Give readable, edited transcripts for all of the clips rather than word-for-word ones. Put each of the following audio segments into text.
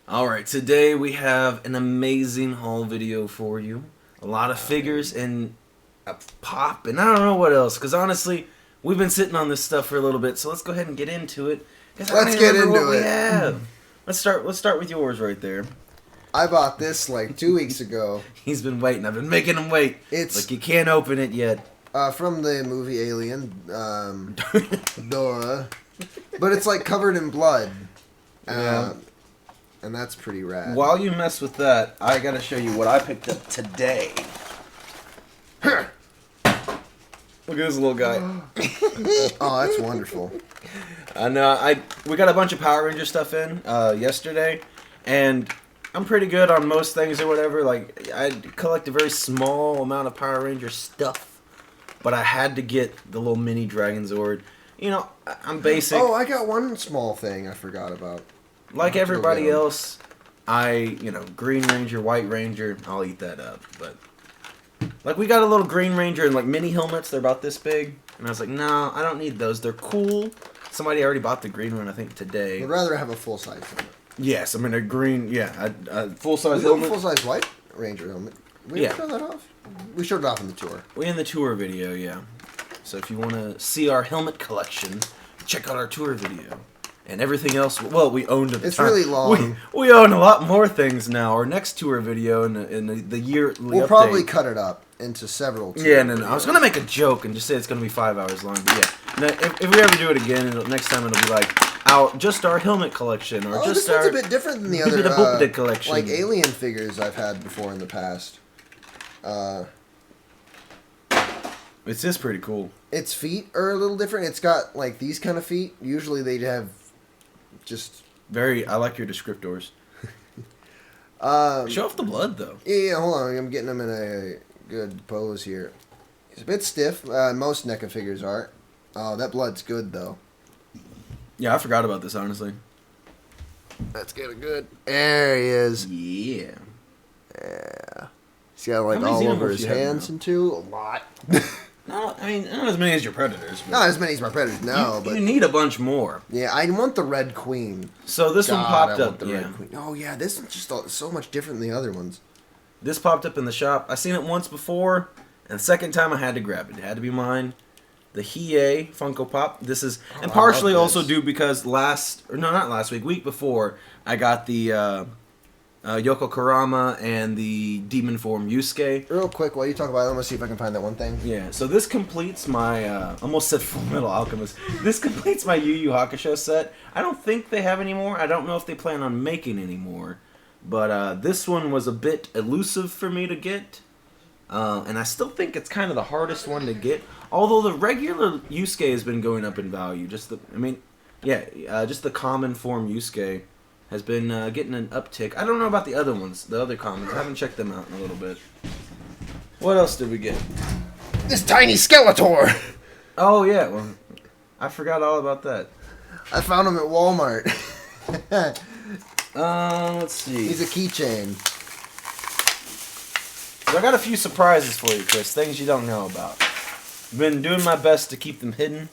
Alright, today we have an amazing haul video for you. A lot of figures and a pop, and I don't know what else, because honestly, we've been sitting on this stuff for a little bit, so let's go ahead and get into it. Let's get into it. Let's start with yours right there. I bought this like 2 weeks ago. He's been waiting. I've been making him wait. It's like you can't open it yet. From the movie Alien. Duh. But it's like covered in blood. Yeah. And that's pretty rad. While you mess with that, I gotta show you what I picked up today. Look at this little guy. Oh, that's wonderful. I know. We got a bunch of Power Ranger stuff in yesterday, and I'm pretty good on most things or whatever. Like, I collect a very small amount of Power Ranger stuff, but I had to get the little mini Dragon Zord. You know, I'm basic. Oh, I got one small thing I forgot about. Like everybody else, Green Ranger, White Ranger, I'll eat that up. But, like, we got a little Green Ranger and, like, mini helmets. They're about this big. And I was like, no, I don't need those. They're cool. Somebody already bought the green one, I think, today. I'd rather have a full-size helmet. Yes, I mean, a green, a full-size helmet. helmet. A full-size White Ranger helmet. We show that off? We showed it off in the tour. We in the tour video, yeah. So if you want to see our helmet collection, check out our tour video. And everything else, well, we owned at the time. It's really long. We own a lot more things now. Our next tour video in the yearly We'll update, probably cut it up into several tours. Yeah, no. I was going to make a joke and just say it's going to be 5 hours long. But yeah, no, if we ever do it again, next time it'll be like just our helmet collection. Or just this one's a bit different than the other collection. Like Alien figures I've had before in the past. It's just pretty cool. Its feet are a little different. It's got like these kind of feet. Usually they'd have just I like your descriptors. Show off the blood though. Yeah, hold on. I'm getting him in a good pose here. He's a bit stiff. Most NECA figures are. Oh, that blood's good though. Yeah, I forgot about this honestly. Let's get it good. There he is. Yeah. Yeah. He's got like all over his hands and two. A lot. No, I mean, not as many as your Predators. But not as many as my Predators, no. You need a bunch more. Yeah, I want the Red Queen. So this one popped up. Red Queen. Oh, yeah, this one's just so much different than the other ones. This popped up in the shop. I seen it once before, and the second time I had to grab it. It had to be mine. The Hiei Funko Pop. This is, and partially also due because week before, I got the Yoko Kurama and the Demon Form Yusuke. Real quick, while you talk about it, I'm going to see if I can find that one thing. Yeah, so this completes my, almost said Full Metal Alchemist. This completes my Yu Yu Hakusho set. I don't think they have any more. I don't know if they plan on making any more. But this one was a bit elusive for me to get. And I still think it's kind of the hardest one to get. Although the regular Yusuke has been going up in value. Just the common form Yusuke has been getting an uptick. I don't know about the other ones, the other commons. I haven't checked them out in a little bit. What else did we get? This tiny Skeletor! Oh, yeah. Well, I forgot all about that. I found him at Walmart. Let's see. He's a keychain. So I got a few surprises for you, Chris. Things you don't know about. I've been doing my best to keep them hidden.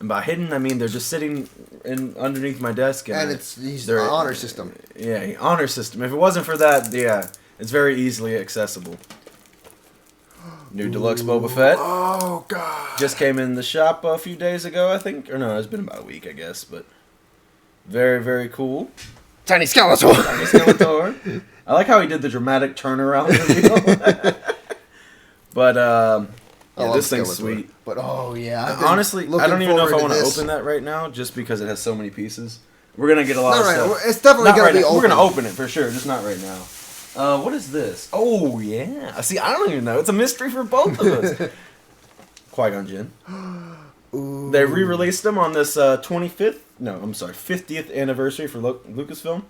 And by hidden, I mean they're just sitting underneath my desk. And he's the honor system. Yeah, honor system. If it wasn't for that, yeah, it's very easily accessible. New Deluxe Boba Fett. Oh, God. Just came in the shop a few days ago, I think. Or no, it's been about a week, I guess. But very, very cool. Tiny Skeletor. Tiny Skeletor. I like how he did the dramatic turnaround reveal. But, yeah, this thing's sweet. But, oh, yeah. Honestly, I don't even know if I want to open that right now, just because it has so many pieces. We're going to get a lot of stuff. It's definitely going to be open. We're going to open it, for sure, just not right now. What is this? Oh, yeah. See, I don't even know. It's a mystery for both of us. Qui-Gon Jinn. Ooh. They re-released them on this 50th anniversary for Lucasfilm.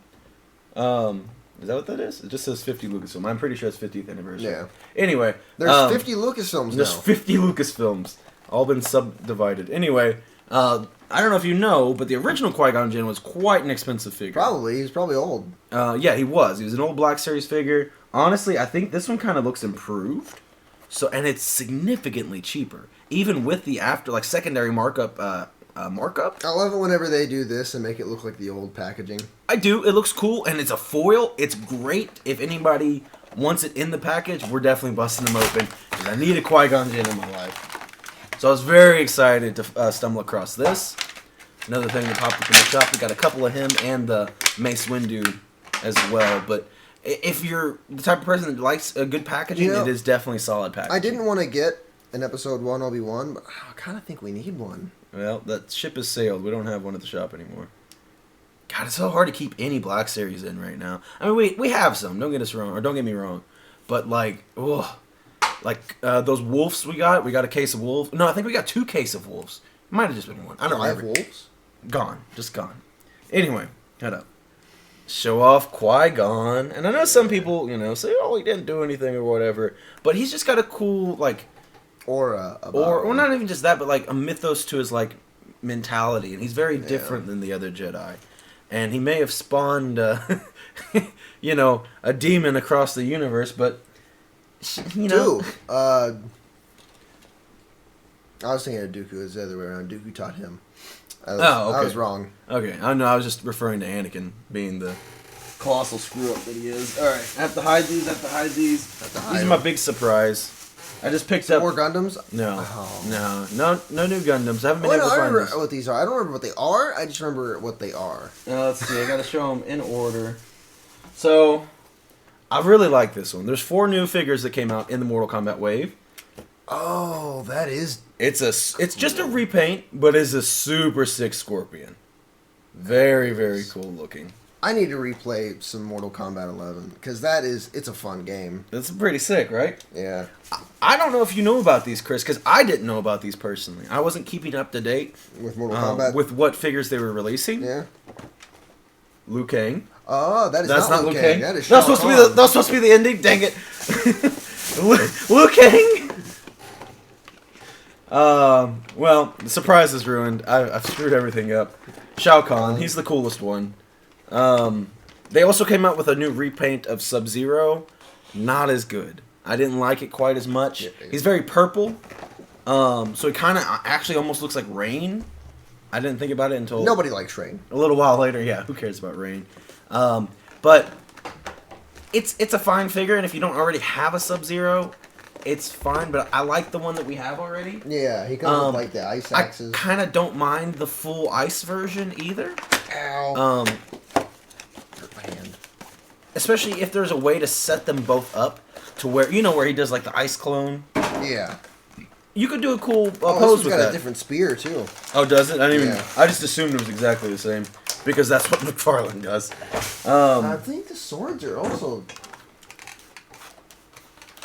Is that what that is? It just says 50 Lucasfilm. I'm pretty sure it's 50th anniversary. Yeah. Anyway. There's 50 Lucasfilms now. There's 50 Lucasfilms. All been subdivided. Anyway, I don't know if you know, but the original Qui-Gon Jinn was quite an expensive figure. Probably. He's probably old. Yeah, he was. He was an old Black Series figure. Honestly, I think this one kind of looks improved. And it's significantly cheaper. Even with the secondary markup markup. I love it whenever they do this and make it look like the old packaging. I do. It looks cool, and it's a foil. It's great. If anybody wants it in the package, we're definitely busting them open, because I need a Qui-Gon Jinn in my life. So I was very excited to stumble across this. Another thing that popped up in the shop, we got a couple of him and the Mace Windu as well. But if you're the type of person that likes a good packaging, it is definitely solid packaging. I didn't want to get an Episode 1 Obi-Wan, but I kind of think we need one. Well, that ship has sailed. We don't have one at the shop anymore. God, it's so hard to keep any Black Series in right now. I mean, we have some. Don't get us wrong, or don't get me wrong. But like, those wolves we got a case of wolves. No, I think we got 2 cases of wolves. It might have just been one. I don't remember. Wolves? Gone. Just gone. Anyway, head up. Show off Qui-Gon. And I know some people, say, oh, he didn't do anything or whatever. But he's just got a cool, aura about or not even just that, but a mythos to his mentality, and he's very different than the other Jedi, and he may have spawned a demon across the universe, but Dude, I was thinking of Dooku. It's the other way around. Dooku taught him. Okay. I was wrong. Okay, I know. I was just referring to Anakin being the colossal screw up that he is. All right, I have to hide these. These are my big surprise. I just picked up more Gundams. No, oh. no new Gundams. I haven't been able to find I remember this. what these are. I don't remember what they are. I just remember what they are. Let's see. I gotta show them in order. So, I really like this one. There's 4 new figures that came out in the Mortal Kombat wave. Oh, that is. It's just a repaint, but it's a super sick Scorpion. Very, very cool looking. I need to replay some Mortal Kombat 11 because it's a fun game. It's pretty sick, right? Yeah. I don't know if you know about these, Chris, because I didn't know about these personally. I wasn't keeping up to date with Mortal Kombat, with what figures they were releasing. Yeah. Liu Kang. Oh, that's not Liu Kang. That is that's supposed to be the ending. Dang it. Liu Kang. Well, the surprise is ruined. I've screwed everything up. Shao Kahn. He's the coolest one. They also came out with a new repaint of Sub-Zero. Not as good. I didn't like it quite as much. Yeah. He's very purple. So he kind of actually almost looks like Rain. I didn't think about it until... Nobody likes Rain. A little while later, yeah. Who cares about Rain? But it's a fine figure, and if you don't already have a Sub-Zero, it's fine. But I like the one that we have already. Yeah, he comes with the ice axes. I kind of don't mind the full ice version either. Ow. Hurt my hand. Especially if there's a way to set them both up to where where he does the ice clone. Yeah. You could do a cool pose with that. It's got a different spear too. Oh, does it? I didn't even. I just assumed it was exactly the same because that's what Mcfarlane does. I think the swords are also.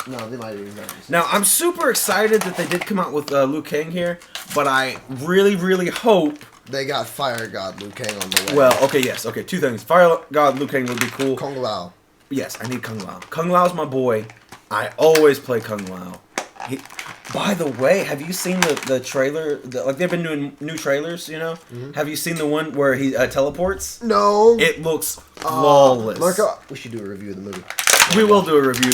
No, they might be nice. Now I'm super excited that they did come out with Liu Kang here, but I really, really hope they got Fire God Liu Kang on the way. Well, okay, yes, okay. 2 things. Fire God Liu Kang would be cool. Kung Lao. Yes, I need Kung Lao. Kung Lao's my boy. I always play Kung Lao. By the way, have you seen the trailer? They've been doing new trailers, Mm-hmm. Have you seen the one where he teleports? No. It looks flawless. Marco, we should do a review of the movie. We will do a review.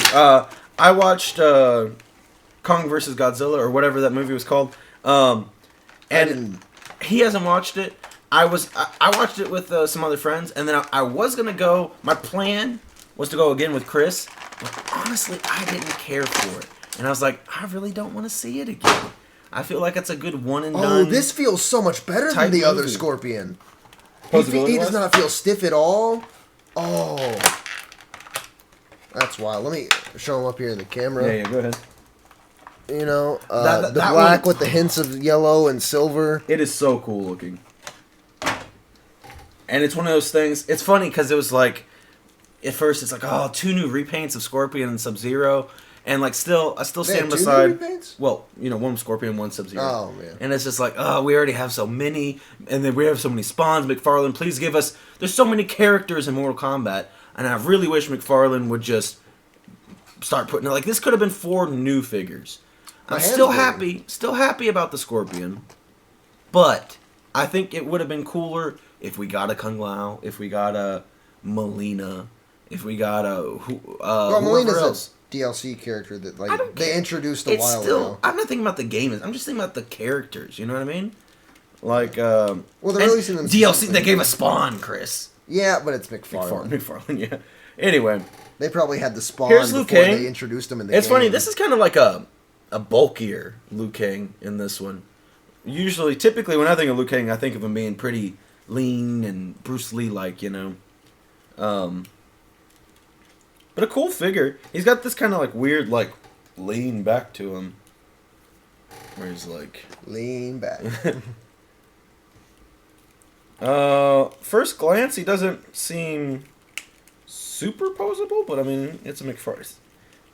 I watched Kong vs. Godzilla, or whatever that movie was called. And he hasn't watched it. I watched it with some other friends, and then I was going to go. My plan was to go again with Chris. But honestly, I didn't care for it. And I was like, I really don't want to see it again. I feel like it's a good one and done. Oh, this feels so much better than the other Scorpion. He does not feel stiff at all. Oh. That's wild. Let me show him up here in the camera. Yeah, go ahead. The black with the hints of yellow and silver. It is so cool looking. And it's one of those things. It's funny because it was at first it's 2 new repaints of Scorpion and Sub-Zero. And I still stand beside. 2 new repaints? Well, one Scorpion, 1 Sub-Zero. Oh man. And it's just we already have so many, and then we have so many spawns. McFarlane, please give us. There's so many characters in Mortal Kombat, and I really wish McFarlane would just start putting it. This could have been 4 new figures. I'm still happy about the Scorpion, but I think it would have been cooler if we got a Kung Lao, if we got a Melina, if we got a Melina's else. A DLC character that they introduced a while ago. I'm not thinking about the game. I'm just thinking about the characters. You know what I mean? Like, well, they're releasing them DLC. They gave a Spawn, Chris. Yeah, but it's Mcfarlane. Mcfarlane, yeah. Anyway, they probably had the Spawn here's before Liu Kang. they introduced him in the game. It's funny. This is kind of like a bulkier Liu Kang in this one. Typically, when I think of Liu Kang, I think of him being pretty lean and Bruce Lee-like, you know. But a cool figure. He's got this kind of like weird, like lean back to him, where he's like lean back. First glance, he doesn't seem super posable, but I mean, it's a Mcfarlane.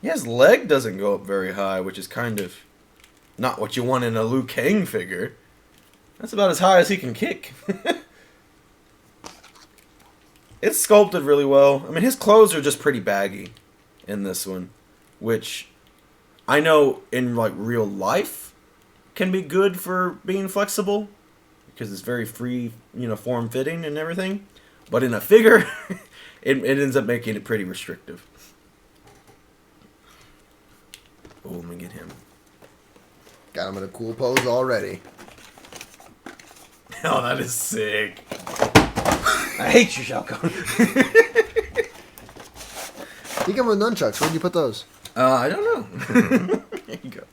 Yeah, his leg doesn't go up very high, which is kind of not what you want in a Liu Kang figure. That's about as high as he can kick. It's sculpted really well. I mean, his clothes are just pretty baggy in this one, which I know in like real life can be good for being flexible because it's very free, you know, form fitting and everything. But in a figure, it ends up making it pretty restrictive. Oh, let me get him. Got him in a cool pose already. Oh, that is sick. I hate you, Shao Kahn. He came with nunchucks. Where'd you put those? I don't know. Here you go.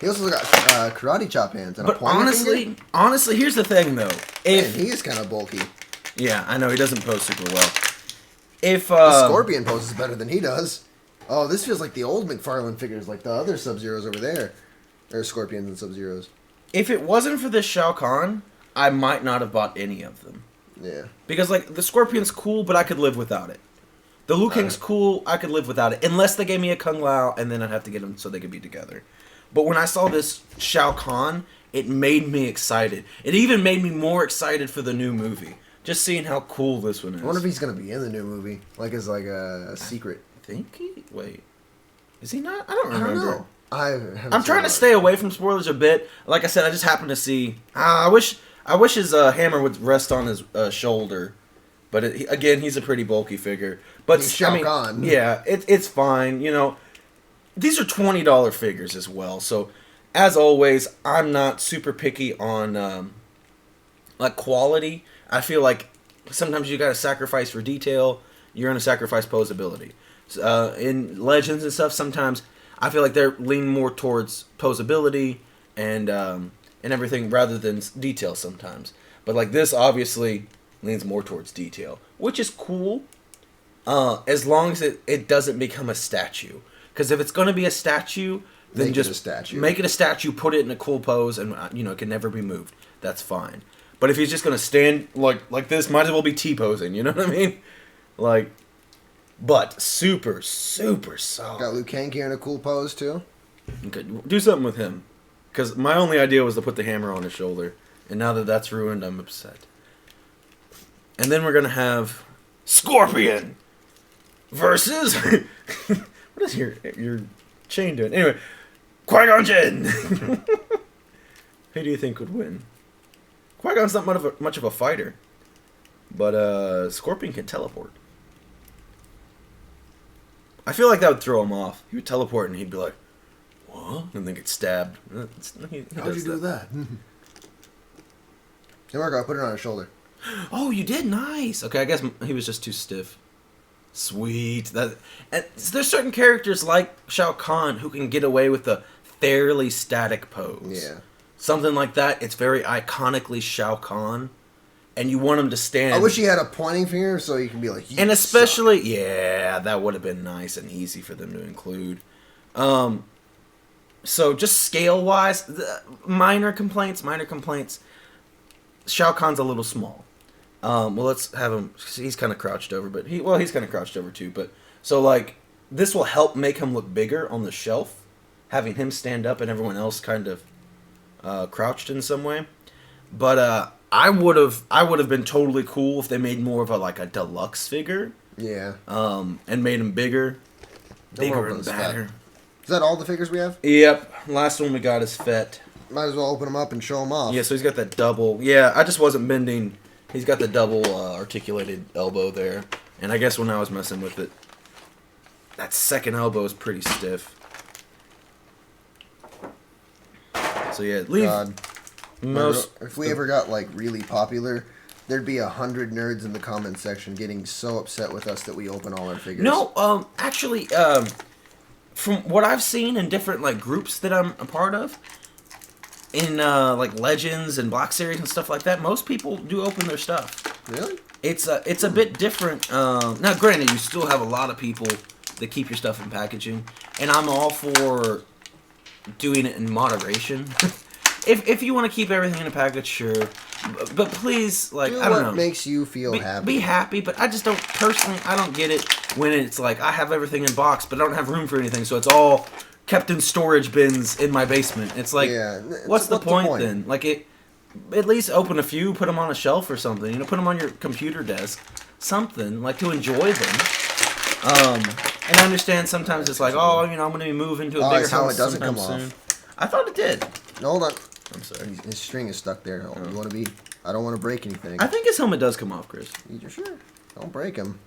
He also got karate chop hands and but a pointer finger. Honestly, here's the thing though. If Man, he is kind of bulky. Yeah, I know he doesn't pose super well. If the Scorpion poses better than he does. Oh, this feels like the old McFarlane figures, like the other Sub-Zeros over there. There's Scorpions and Sub-Zeros. If it wasn't for this Shao Kahn, I might not have bought any of them. Yeah. Because like the Scorpion's cool, but I could live without it. The Liu Kang's cool, I could live without it. Unless they gave me a Kung Lao, and then I'd have to get them so they could be together. But when I saw this Shao Kahn, it made me excited. It even made me more excited for the new movie. Just seeing how cool this one is. I wonder if he's going to be in the new movie. Like, as like a secret. I think he... Wait. Is he not? I don't remember. I don't know. I'm trying to stay away from spoilers a bit. Like I said, I just happened to see... I wish his hammer would rest on his shoulder. But again, he's a pretty bulky figure. But he's Shao Kahn. Yeah, it's fine. You know, these are $20 figures as well. So, as always, I'm not super picky on like quality. I feel like sometimes you got to sacrifice for detail. You're going to sacrifice posability. In Legends and stuff, sometimes I feel like they're leaning more towards posability and everything rather than detail sometimes. But like this, obviously leans more towards detail, which is cool, as long as it doesn't become a statue. Because if it's going to be a statue, then make it a statue, put it in a cool pose, and it can never be moved. That's fine. But if he's just going to stand like this, might as well be T-posing, you know what I mean? Like, but super, super solid. Got Liu Kang here in a cool pose, too. Okay, do something with him. Because my only idea was to put the hammer on his shoulder. And now that that's ruined, I'm upset. And then we're going to have Scorpion versus... what is your chain doing? Anyway, Qui-Gon Jinn! Who do you think would win? Qui-Gon's not much of a fighter. But Scorpion can teleport. I feel like that would throw him off. He would teleport and he'd be like, what? And then get stabbed. How'd you do that? There we go. I put it on his shoulder. Oh, you did? Nice. Okay, I guess he was just too stiff. Sweet. There's certain characters like Shao Kahn who can get away with a fairly static pose. Yeah. Something like that. It's very iconically Shao Kahn. And you want him to stand. I wish he had a pointing finger so you can be like, and especially, yeah, that would have been nice and easy for them to include. So just scale-wise, minor complaints. Shao Kahn's a little small. Well, let's have him. He's kind of crouched over, but he's kind of crouched over too. But so like this will help make him look bigger on the shelf, having him stand up and everyone else kind of crouched in some way. But I would have been totally cool if they made more of a deluxe figure. Yeah. And made him bigger and badder. Is that all the figures we have? Yep. Last one we got is Fett. Might as well open them up and show them off. Yeah, so he's got that double. Yeah, I just wasn't bending. He's got the double articulated elbow there. And I guess when I was messing with it, that second elbow is pretty stiff. So yeah, leave most. If we ever got like really popular, there'd be 100 nerds in the comment section getting so upset with us that we open all our figures. No, actually, from what I've seen in different like groups that I'm a part of, in like Legends and Black Series and stuff like that, most people do open their stuff. Really? It's a bit different. Now, granted, you still have a lot of people that keep your stuff in packaging, and I'm all for doing it in moderation. If you want to keep everything in a package, sure, but please, like, I don't know, makes you feel happy. Be happy, but I just don't personally. I don't get it when it's like I have everything in box, but I don't have room for anything, so it's all kept in storage bins in my basement. It's like, what's the point then? Like at least open a few, put them on a shelf or something. You know, put them on your computer desk, something like to enjoy them. And I understand sometimes it's like, oh, you know, I'm going to be moving to a bigger house. It doesn't come soon. off. I thought it did. No, hold on. I'm sorry. His string is stuck there. Oh. You want to be? I don't want to break anything. I think his helmet does come off, Chris. You're sure? Don't break him.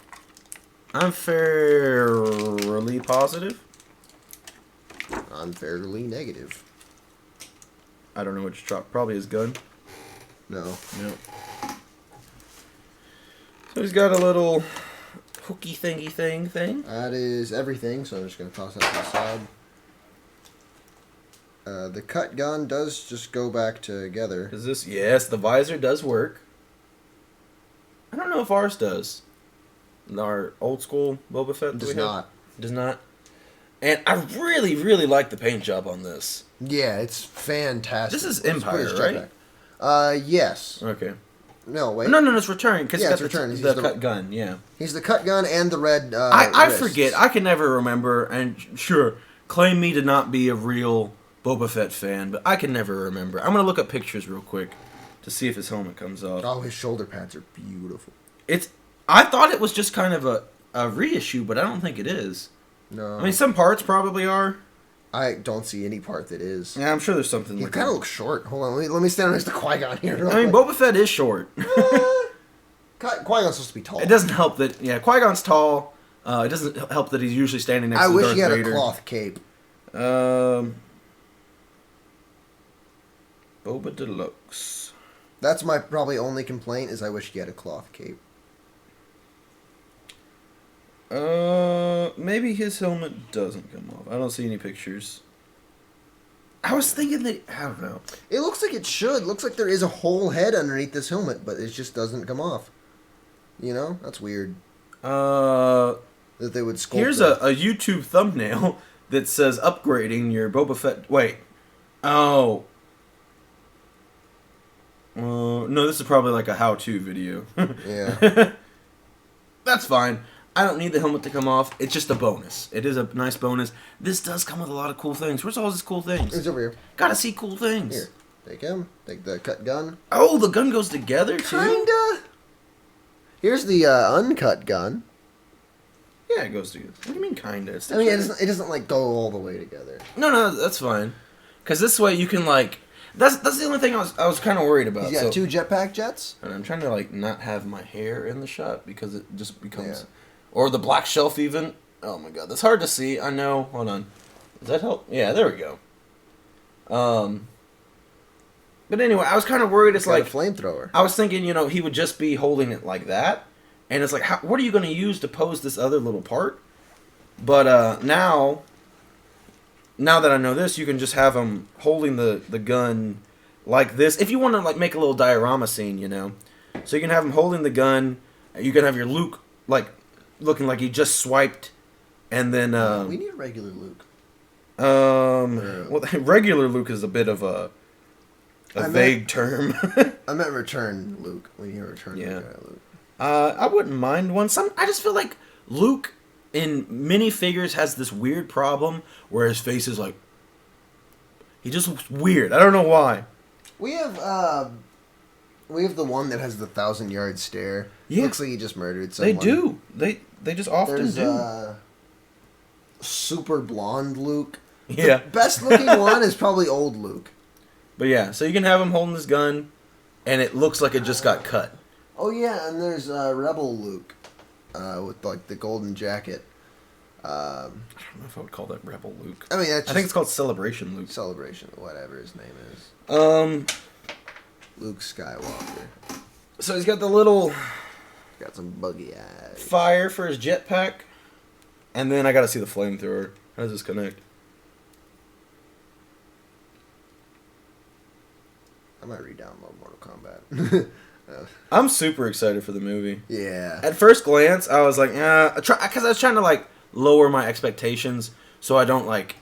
I'm fairly positive. I'm fairly negative. I don't know which drop. Probably his gun. No. No. So he's got a little hooky thingy thing. That is everything, so I'm just going to toss that to the side. The cut gun does just go back together. Is this? Yes, the visor does work. I don't know if ours does. Our old school Boba Fett does not. Does not. And I really, really like the paint job on this. Yeah, it's fantastic. This is Empire, right? Yes. Okay. No, wait. No, it's Return. Yeah, it's Return. He's the cut gun, yeah. He's the cut gun and the red I forget. I can never remember, and sure, claim me to not be a real Boba Fett fan, but I can never remember. I'm going to look up pictures real quick to see if his helmet comes off. Oh, his shoulder pads are beautiful. I thought it was just kind of a reissue, but I don't think it is. No. I mean, some parts probably are. I don't see any part that is. Yeah, I'm sure there's something He like kind of looks short. Hold on, let me stand next to Qui-Gon here. I mean, Boba Fett is short. Qui-Gon's supposed to be tall. It doesn't help that, Qui-Gon's tall. It doesn't help that he's usually standing next to Darth Vader. I wish he had a cloth cape. Boba Deluxe. That's my probably only complaint is I wish he had a cloth cape. Maybe his helmet doesn't come off. I don't see any pictures. I was thinking that, I don't know. It looks like it should. Looks like there is a whole head underneath this helmet, but it just doesn't come off. You know? That's weird. That they would sculpt. Here's a YouTube thumbnail that says upgrading your Boba Fett. Wait. Oh. No, this is probably like a how-to video. Yeah. That's fine. I don't need the helmet to come off. It's just a bonus. It is a nice bonus. This does come with a lot of cool things. Where's all these cool things? It's over here. Gotta see cool things. Here. Take him. Take the cut gun. Oh, the gun goes together, too? Kinda. Here's the uncut gun. Yeah, it goes together. What do you mean, kinda? It doesn't like go all the way together. No, that's fine. Because this way you can, like... That's the only thing I was kind of worried about. He's got two jetpack jets? And I'm trying to, like, not have my hair in the shot because it just becomes... Yeah. Or the black shelf even. Oh my god, that's hard to see. I know. Hold on. Does that help? Yeah, there we go. But anyway, I was kind of worried. It's like a flamethrower. I was thinking, he would just be holding it like that, and it's like, what are you going to use to pose this other little part? But now that I know this, you can just have him holding the gun like this. If you want to like make a little diorama scene, so you can have him holding the gun. You can have your Luke like looking like he just swiped, and then we need a regular Luke. Well, regular Luke is a bit of a vague term. I meant return Luke. We need a return Luke. I wouldn't mind one. I just feel like Luke in minifigures has this weird problem where his face is like, he just looks weird. I don't know why. We have the one that has the 1,000-yard stare. Yeah. Looks like he just murdered someone. They do. They just often do. Super blonde Luke. Yeah. The best looking one is probably old Luke. But yeah, so you can have him holding his gun, and it looks like it just got cut. Oh yeah, and there's Rebel Luke with like the golden jacket. I don't know if I would call that Rebel Luke. I mean, I think it's called Celebration Luke. Celebration, whatever his name is. Luke Skywalker. So he's got the little... Got some buggy eyes. Fire for his jetpack. And then I gotta see the flamethrower. How does this connect? I might re-download Mortal Kombat. I'm super excited for the movie. Yeah. At first glance, I was like, because I was trying to like lower my expectations, so I don't like.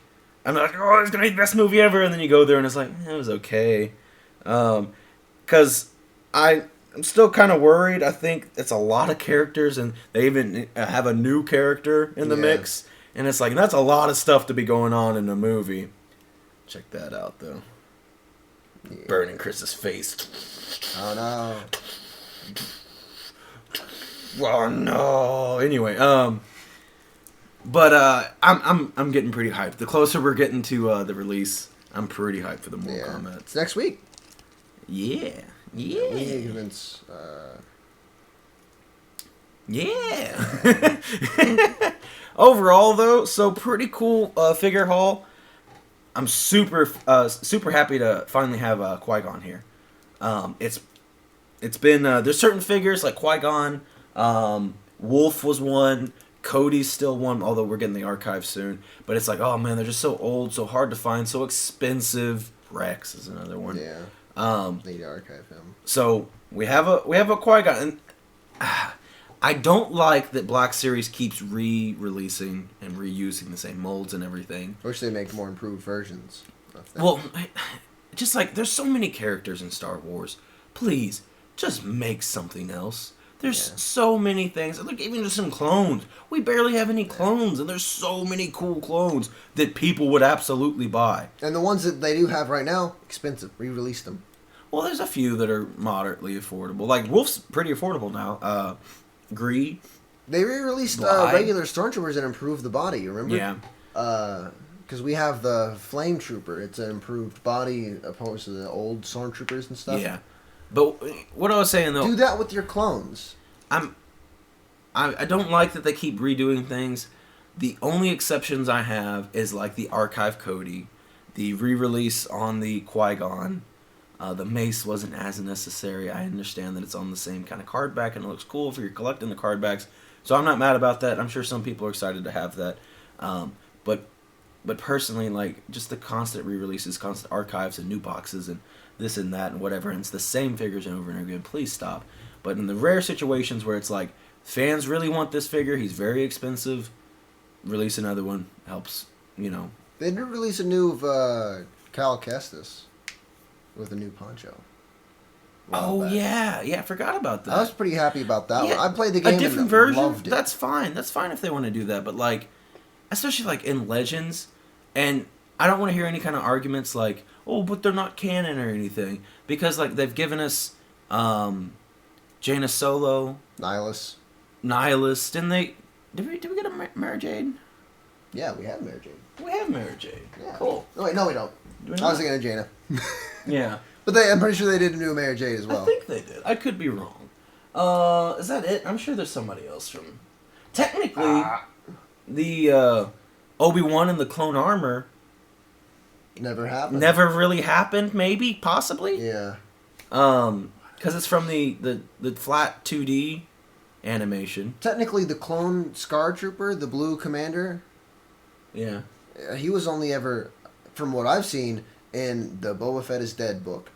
I'm like, oh, it's gonna be the best movie ever, and then you go there and it's like, it was okay. Because I'm still kind of worried. I think it's a lot of characters, and they even have a new character in the mix, and it's like that's a lot of stuff to be going on in a movie. Check that out, though. Yeah. Burning Chris's face. Oh no. Oh no. Anyway, but I'm getting pretty hyped. The closer we're getting to the release, I'm pretty hyped for the Mortal Kombat. It's next week. Yeah. Yeah. Yeah. Overall, though, so pretty cool figure haul. I'm super happy to finally have Qui-Gon here. It's been there's certain figures like Qui-Gon, Wolf was one, Cody's still one, although we're getting the archive soon. But it's like, oh man, they're just so old, so hard to find, so expensive. Rex is another one. Yeah. Need to archive him. So we have a Qui-Gon, and I don't like that Black Series keeps re-releasing and reusing the same molds and everything. I wish they make more improved versions. Well, just like, there's so many characters in Star Wars. Please, just make something else. There's so many things. Look, even just some clones. We barely have any clones, and there's so many cool clones that people would absolutely buy. And the ones that they do have right now, expensive. Re-release them. Well, there's a few that are moderately affordable. Like, Wolf's pretty affordable now. Greed. They re-released regular Stormtroopers and improved the body, remember? Yeah. Because we have the Flame Trooper. It's an improved body opposed to the old Stormtroopers and stuff. Yeah. But what I was saying, though... Do that with your clones. I don't like that they keep redoing things. The only exceptions I have is, like, the Archive Cody, the re-release on the Qui-Gon. The mace wasn't as necessary. I understand that it's on the same kind of card back and it looks cool if you're collecting the card backs. So I'm not mad about that. I'm sure some people are excited to have that. But personally, like, just the constant re-releases, constant archives and new boxes and this and that and whatever, and it's the same figures over and over again, please stop. But in the rare situations where it's like, fans really want this figure, he's very expensive, release another one, helps, you know. They did release a new Cal Kestis with a new poncho. Oh, yeah, I forgot about that. I was pretty happy about that one. I played the game a different version, loved it. That's fine if they want to do that, but like, especially like in Legends, and I don't want to hear any kind of arguments like, oh, but they're not canon or anything, because like they've given us Jaina Solo, Nihilus, didn't they? Did we get a Mara Jade? Yeah, we have Mara Jade. We have Mara Jade. Yeah. Cool. Oh, wait, no, we don't. I was thinking of Jaina. Yeah. But I'm pretty sure they did a new Mara Jade as well. I think they did. I could be wrong. Is that it? I'm sure there's somebody else from... Technically, the Obi-Wan and the clone armor... Never happened. Never really happened, maybe, possibly? Yeah. Because it's from the flat 2D animation. Technically, the clone Scar Trooper, the blue commander... Yeah. He was only ever, from what I've seen, in the Boba Fett is Dead book.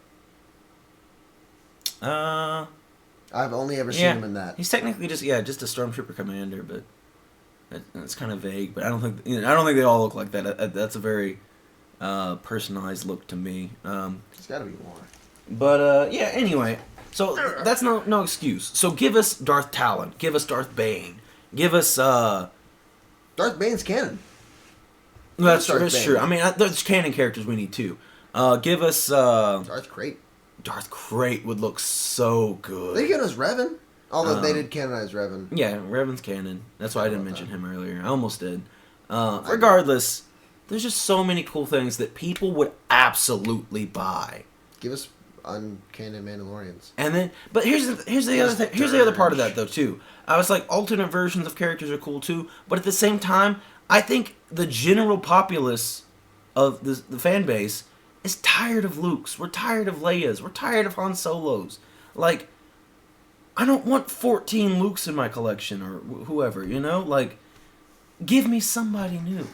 I've only ever seen him in that. He's technically just a Stormtrooper commander, but it's kind of vague. But I don't think they all look like that. That's a very personalized look to me. There's got to be more. But anyway, so that's no excuse. So give us Darth Talon, give us Darth Bane, give us Darth Bane's canon. That's true. I mean, there's canon characters we need too. Give us Darth Krayt. Darth Krayt would look so good. They get us Revan, although they did canonize Revan. Yeah, Revan's canon. That's why I didn't mention him earlier. I almost did. Regardless, there's just so many cool things that people would absolutely buy. Give us uncanon Mandalorians. And then, but here's the other part of that though too. I was like, alternate versions of characters are cool too. But at the same time, I think the general populace of the fan base is tired of Luke's. We're tired of Leia's. We're tired of Han Solo's. Like, I don't want 14 Lukes in my collection or whoever, you know? Like, give me somebody new.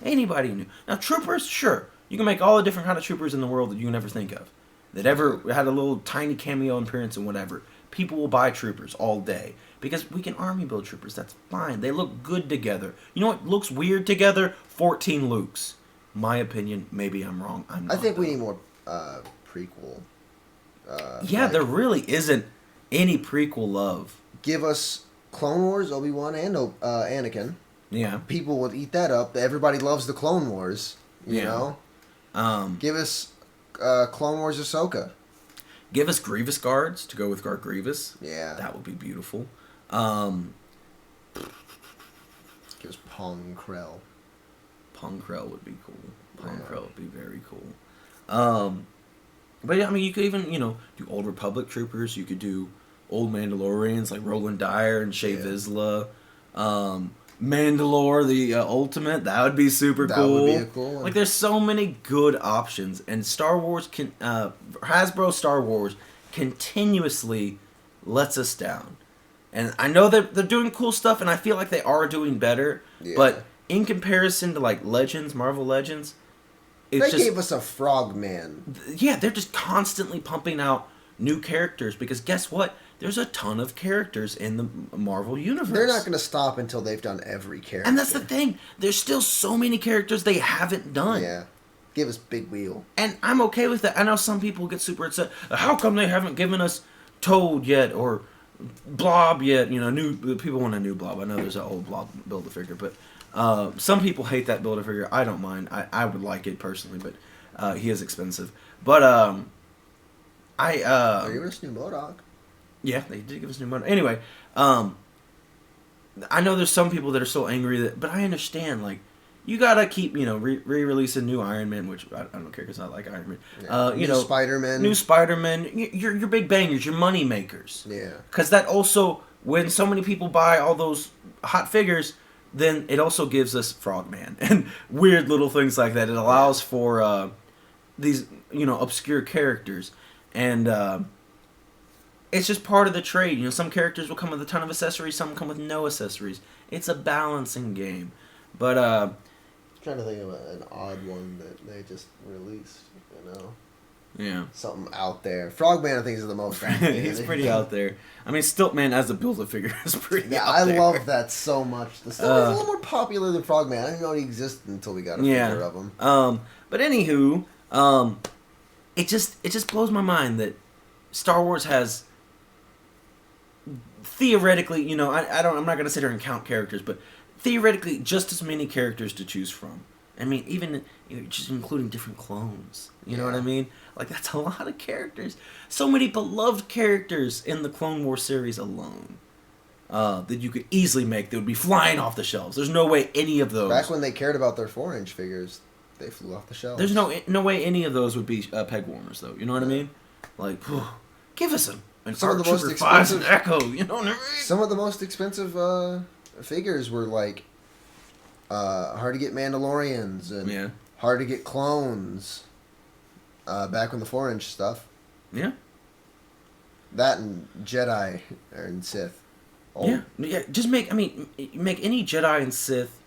Anybody new. Now, troopers, sure. You can make all the different kind of troopers in the world that you can never think of. That ever had a little tiny cameo appearance and whatever. People will buy troopers all day. Because we can army build troopers. That's fine. They look good together. You know what looks weird together? 14 Lukes. My opinion. Maybe I'm wrong. I'm not, I think we need more prequel. Yeah, there really isn't any prequel love. Give us Clone Wars, Obi-Wan, and Anakin. Yeah. People would eat that up. Everybody loves the Clone Wars. You know? Give us Clone Wars Ahsoka. Give us Grievous guards to go with Guard Grievous. Yeah. That would be beautiful. Give us Pong Krell. Pong Krell would be cool. Pong Krell would be very cool. But yeah, I mean, you could even, do Old Republic troopers. You could do old Mandalorians like Roland Dyer and Shae Vizsla. Mandalore, the Ultimate, that would be super cool. That would be a cool one. Like, there's so many good options, and Star Wars Hasbro Star Wars continuously lets us down. And I know that they're doing cool stuff, and I feel like they are doing better. Yeah. But in comparison to like Legends, Marvel Legends, they gave us a Frogman. Yeah, they're just constantly pumping out new characters because guess what? There's a ton of characters in the Marvel universe. They're not going to stop until they've done every character. And that's the thing. There's still so many characters they haven't done. Yeah. Give us Big Wheel. And I'm okay with that. I know some people get super upset. How come they haven't given us Toad yet or Blob yet? New people want a new Blob. I know there's an old Blob Build-A-Figure, but some people hate that Build-A-Figure. I don't mind. I would like it personally, but he is expensive. But they're giving us new MODOK. Yeah, they did give us new MODOK. Anyway, I know there's some people that are so angry but I understand. Like, you gotta keep re-releasing new Iron Man, which I don't care because I like Iron Man. Yeah. New Spider-Man. New Spider-Man. Your big bangers, your money makers. Yeah. Because that also, when so many people buy all those hot figures, then it also gives us Frogman and weird little things like that. It allows for these obscure characters, and it's just part of the trade. Some characters will come with a ton of accessories, some come with no accessories. It's a balancing game. But I'm trying to think of an odd one that they just released, Yeah. Something out there. Frogman, I think, is the most. He's pretty out there. I mean, Stiltman as a Build-A-Figure is pretty out there. I love that so much. The Stiltman's a little more popular than Frogman. I didn't know he existed until we got a figure of him. But anywho, it just blows my mind that Star Wars has theoretically, I'm not gonna sit here and count characters, but theoretically just as many characters to choose from. I mean, even just including different clones. You know what I mean? Like, that's a lot of characters. So many beloved characters in the Clone Wars series alone that you could easily make that would be flying off the shelves. There's no way any of those. Back when they cared about their 4-inch figures, they flew off the shelves. There's no way any of those would be peg warmers, though. You know what I mean? Like, give us them. And some of the most expensive Echo. You know what I mean? Some of the most expensive figures were like hard to get Mandalorians and hard to get clones. Back when the 4-inch stuff. Yeah. That and Jedi and Sith. Yeah. Just make any Jedi and Sith,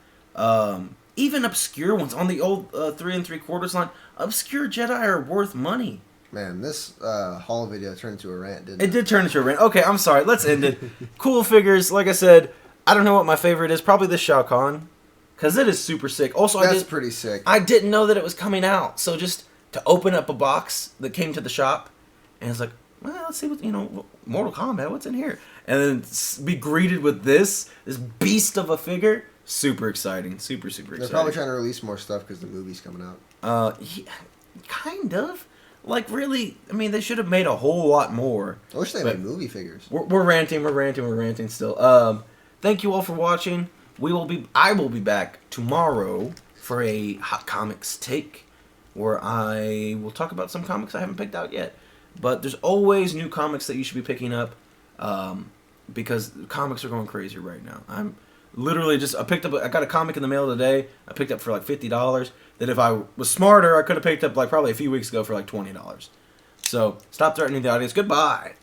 even obscure ones on the old 3 3/4 line. Obscure Jedi are worth money. Man, this haul video turned into a rant, didn't it? It did turn into a rant. Okay, I'm sorry. Let's end it. Cool figures. Like I said, I don't know what my favorite is. Probably the Shao Kahn, because it is super sick. Also, that's pretty sick. I didn't know that it was coming out, so just to open up a box that came to the shop, and it's like, well, let's see what Mortal Kombat. What's in here? And then be greeted with this beast of a figure. Super exciting. Super exciting. They're probably trying to release more stuff because the movie's coming out. Kind of. Like, really, I mean, they should have made a whole lot more. I wish they made movie figures. We're ranting still. Thank you all for watching. I will be back tomorrow for a Hot Comics take, where I will talk about some comics I haven't picked out yet. But there's always new comics that you should be picking up. because comics are going crazy right now. I'm literally I got a comic in the mail today. I picked up for like $50. That if I was smarter, I could have picked up like probably a few weeks ago for like $20. So stop threatening the audience. Goodbye.